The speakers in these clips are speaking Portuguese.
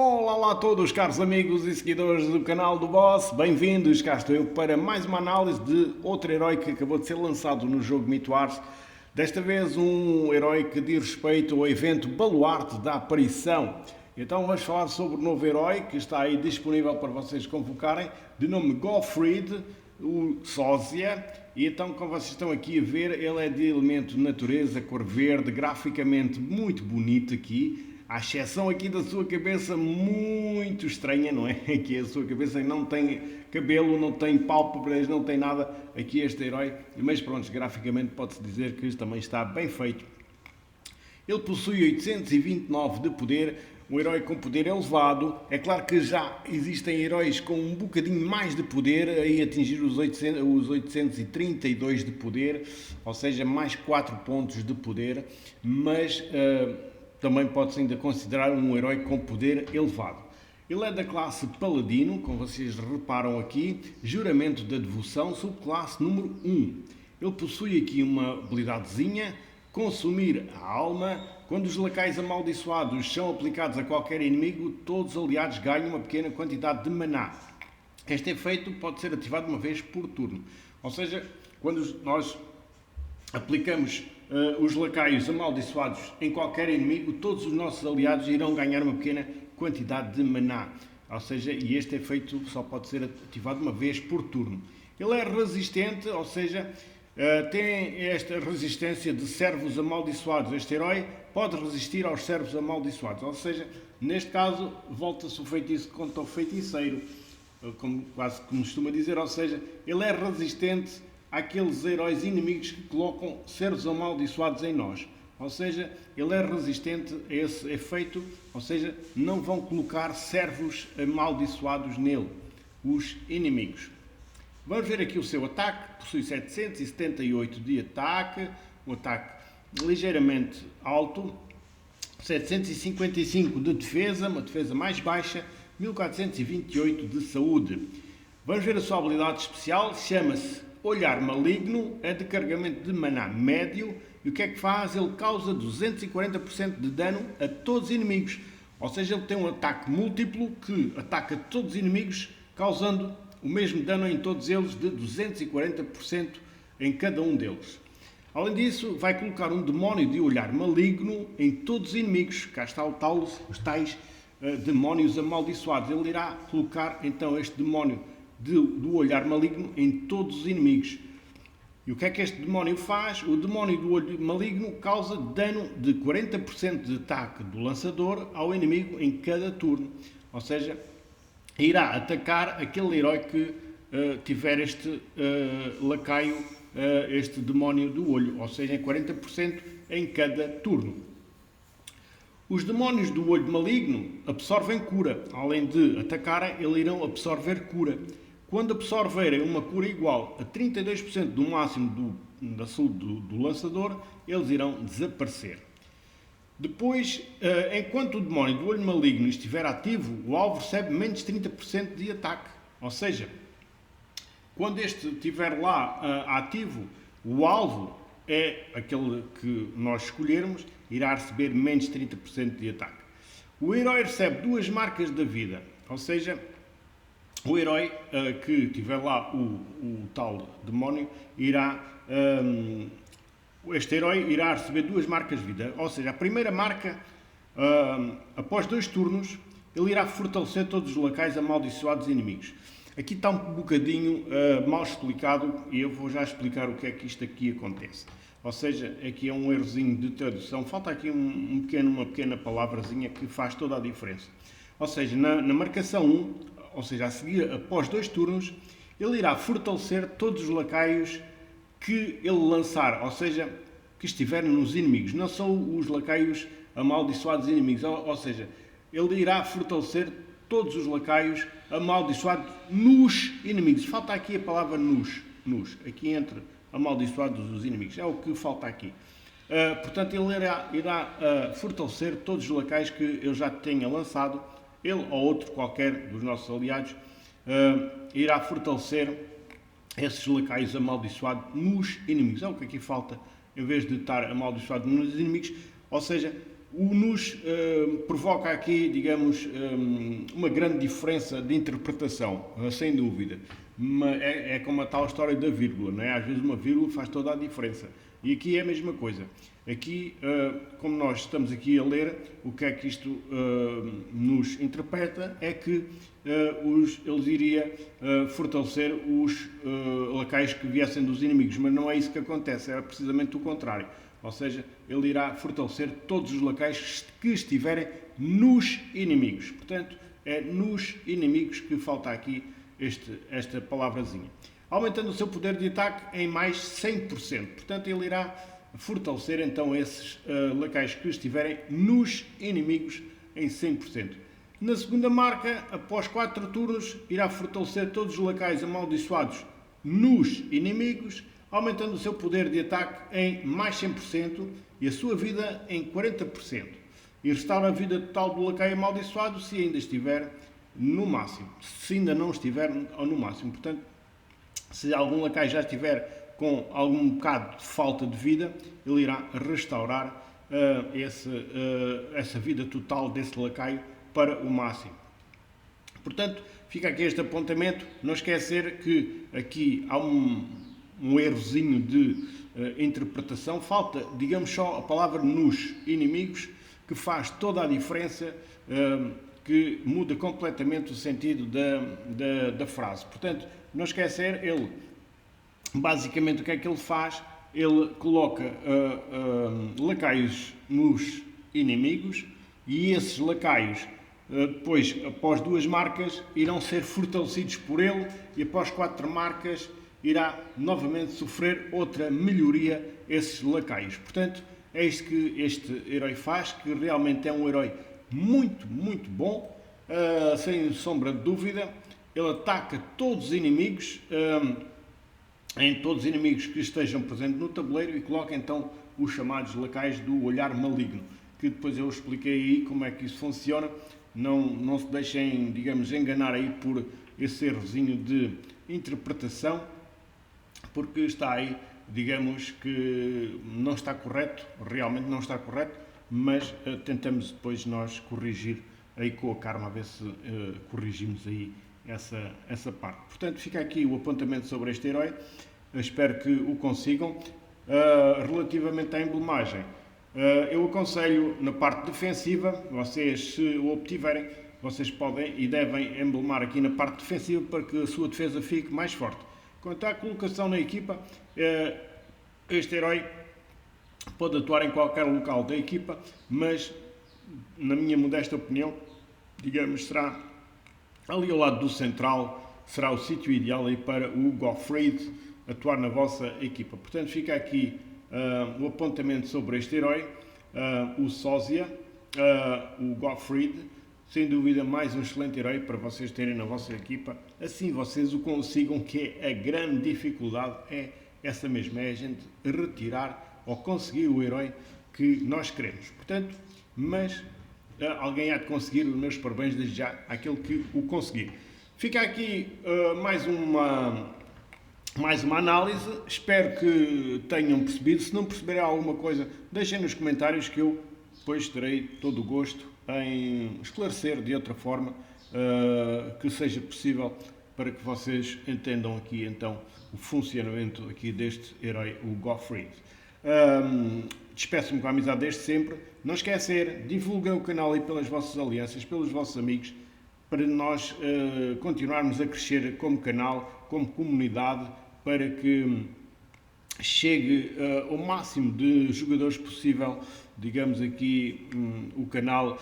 Olá a todos, caros amigos e seguidores do canal do Boss, bem-vindos, cá estou eu para mais uma análise de outro herói que acabou de ser lançado no jogo Myth Wars. Desta vez um herói que diz respeito ao evento Baluarte da Aparição. Então vamos falar sobre o novo herói que está aí disponível para vocês convocarem, de nome Gofrid, o Sósia. E então, como vocês estão aqui a ver, ele é de elemento natureza, cor verde, graficamente muito bonito aqui. À exceção aqui da sua cabeça muito estranha, não é? Aqui a sua cabeça não tem cabelo, não tem pálpebras, não tem nada. Aqui este herói, mas pronto, graficamente pode-se dizer que isto também está bem feito. Ele possui 829 de poder, um herói com poder elevado. É claro que já existem heróis com um bocadinho mais de poder, aí atingir os 832 de poder, ou seja, mais 4 pontos de poder, mas também pode-se ainda considerar um herói com poder elevado. Ele é da classe Paladino, como vocês reparam aqui, Juramento da Devoção, subclasse número 1. Ele possui aqui uma habilidadezinha, Consumir a Alma. Quando os lacaios amaldiçoados são aplicados a qualquer inimigo, todos os aliados ganham uma pequena quantidade de maná. Este efeito pode ser ativado uma vez por turno. Ou seja, quando nós aplicamos os lacaios amaldiçoados em qualquer inimigo, todos os nossos aliados irão ganhar uma pequena quantidade de maná. Ou seja, e este efeito só pode ser ativado uma vez por turno. Ele é resistente, ou seja, tem esta resistência de servos amaldiçoados. Este herói pode resistir aos servos amaldiçoados. Ou seja, neste caso, volta-se o feitiço contra o feiticeiro, como quase que costuma dizer. Ou seja, ele é resistente àqueles heróis inimigos que colocam servos amaldiçoados em nós. Ou seja, ele é resistente a esse efeito, ou seja, não vão colocar servos amaldiçoados nele, os inimigos. Vamos ver aqui o seu ataque, possui 778 de ataque, um ataque ligeiramente alto, 755 de defesa, uma defesa mais baixa, 1428 de saúde. Vamos ver a sua habilidade especial, chama-se Olhar Maligno, é de carregamento de maná médio, e o que é que faz? Ele causa 240% de dano a todos os inimigos, ou seja, ele tem um ataque múltiplo que ataca todos os inimigos, causando o mesmo dano em todos eles de 240% em cada um deles. Além disso, vai colocar um demónio de olhar maligno em todos os inimigos, cá está os tais demónios amaldiçoados. Ele irá colocar então este demónio do olhar maligno em todos os inimigos. E o que é que este demónio faz? O demónio do olho maligno causa dano de 40% de ataque do lançador ao inimigo em cada turno. Ou seja, irá atacar aquele herói que tiver este lacaio, este demónio do olho. Ou seja, 40% em cada turno. Os demónios do olho maligno absorvem cura. Além de atacarem, eles irão absorver cura. Quando absorverem uma cura igual a 32% do máximo da saúde do lançador, eles irão desaparecer. Depois, enquanto o demónio do olho maligno estiver ativo, o alvo recebe menos 30% de ataque. Ou seja, quando este estiver lá ativo, o alvo é aquele que nós escolhermos, irá receber menos 30% de ataque. O herói recebe 2 marcas da vida, ou seja, o herói que tiver lá o tal demónio este herói irá receber 2 marcas de vida. Ou seja, a primeira marca, após 2 turnos, ele irá fortalecer todos os lacaios amaldiçoados inimigos. Aqui está um bocadinho mal explicado e eu vou já explicar o que é que isto aqui acontece. Ou seja, aqui é um errozinho de tradução. Falta aqui uma pequena palavrazinha que faz toda a diferença. Ou seja, na marcação 1, ou seja, a seguir, após 2 turnos, ele irá fortalecer todos os lacaios que ele lançar, ou seja, que estiverem nos inimigos. Não são os lacaios amaldiçoados inimigos, ou seja, ele irá fortalecer todos os lacaios amaldiçoados nos inimigos. Falta aqui a palavra nos, aqui entre amaldiçoados dos inimigos. É o que falta aqui. Portanto, ele irá fortalecer todos os lacaios que ele já tenha lançado. Ele ou outro qualquer dos nossos aliados irá fortalecer esses lacaios amaldiçoados nos inimigos. É o que aqui falta, em vez de estar amaldiçoado nos inimigos. Ou seja, o NUS provoca aqui, digamos, uma grande diferença de interpretação, sem dúvida. É como a tal história da vírgula, não é? Às vezes uma vírgula faz toda a diferença. E aqui é a mesma coisa. Aqui, como nós estamos aqui a ler, o que é que isto nos interpreta é que ele iria fortalecer os lacaios que viessem dos inimigos, mas não é isso que acontece, é precisamente o contrário. Ou seja, ele irá fortalecer todos os lacaios que estiverem nos inimigos. Portanto, é nos inimigos que falta aqui esta palavrazinha. Aumentando o seu poder de ataque em mais 100%. Portanto, ele irá fortalecer então esses lacaios que estiverem nos inimigos em 100%. Na segunda marca, após 4 turnos, irá fortalecer todos os lacaios amaldiçoados nos inimigos, aumentando o seu poder de ataque em mais 100% e a sua vida em 40%. E restaura a vida total do lacaio amaldiçoado se ainda estiver no máximo. Se ainda não estiver no máximo. Portanto, se algum lacaio já estiver com algum bocado de falta de vida, ele irá restaurar essa vida total desse lacaio para o máximo. Portanto, fica aqui este apontamento. Não esquecer que aqui há um errozinho de interpretação. Falta, digamos, só a palavra nos inimigos, que faz toda a diferença, que muda completamente o sentido da frase. Portanto, não esquecer, ele, basicamente, o que é que ele faz? Ele coloca lacaios nos inimigos e esses lacaios, depois, após 2 marcas, irão ser fortalecidos por ele e após 4 marcas irá novamente sofrer outra melhoria esses lacaios. Portanto, é isto que este herói faz, que realmente é um herói muito, muito bom, sem sombra de dúvida. Ele ataca todos os inimigos, em todos os inimigos que estejam presentes no tabuleiro e coloca então os chamados lacaios do olhar maligno, que depois eu expliquei aí como é que isso funciona. Não se deixem, digamos, enganar aí por esse errozinho de interpretação, porque está aí, digamos, que não está correto, realmente não está correto, mas tentamos depois nós corrigir aí com a Karma, a ver se corrigimos aí essa parte. Portanto, fica aqui o apontamento sobre este herói, espero que o consigam. Relativamente à emblemagem, eu aconselho na parte defensiva, vocês, se o obtiverem, vocês podem e devem emblemar aqui na parte defensiva para que a sua defesa fique mais forte. Quanto à colocação na equipa, este herói pode atuar em qualquer local da equipa, mas, na minha modesta opinião, digamos, será ali ao lado do central, será o sítio ideal aí para o Gottfried atuar na vossa equipa. Portanto, fica aqui o apontamento sobre este herói, o Sósia, o Gottfried. Sem dúvida, mais um excelente herói para vocês terem na vossa equipa. Assim vocês o consigam, que é a grande dificuldade, é essa mesma, é a gente retirar ou conseguir o herói que nós queremos. Portanto, mas alguém há de conseguir. Os meus parabéns desde já àquele que o conseguir. Fica aqui mais uma análise. Espero que tenham percebido. Se não perceberem alguma coisa, deixem nos comentários que eu depois terei todo o gosto em esclarecer de outra forma que seja possível, para que vocês entendam aqui então o funcionamento aqui deste herói, o Gottfried. Despeço-me com a amizade desde sempre. Não esquecer, divulguem o canal aí pelas vossas alianças, pelos vossos amigos, para nós continuarmos a crescer como canal, como comunidade, para que chegue ao máximo de jogadores possível, digamos aqui, o canal,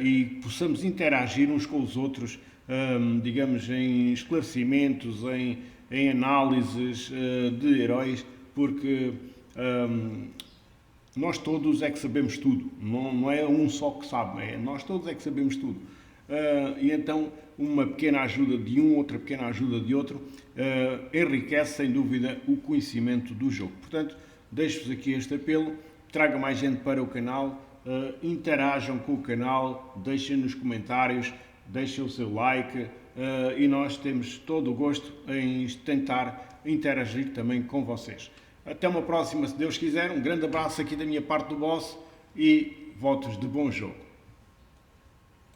e possamos interagir uns com os outros, digamos, em esclarecimentos, em análises de heróis, porque nós todos é que sabemos tudo, não é um só que sabe, nós todos é que sabemos tudo. E então uma pequena ajuda de um, outra pequena ajuda de outro, enriquece sem dúvida o conhecimento do jogo. Portanto, deixo-vos aqui este apelo, traga mais gente para o canal, interajam com o canal, deixem nos comentários, deixem o seu like, e nós temos todo o gosto em tentar interagir também com vocês. Até uma próxima, se Deus quiser. Um grande abraço aqui da minha parte do Boss e votos de bom jogo.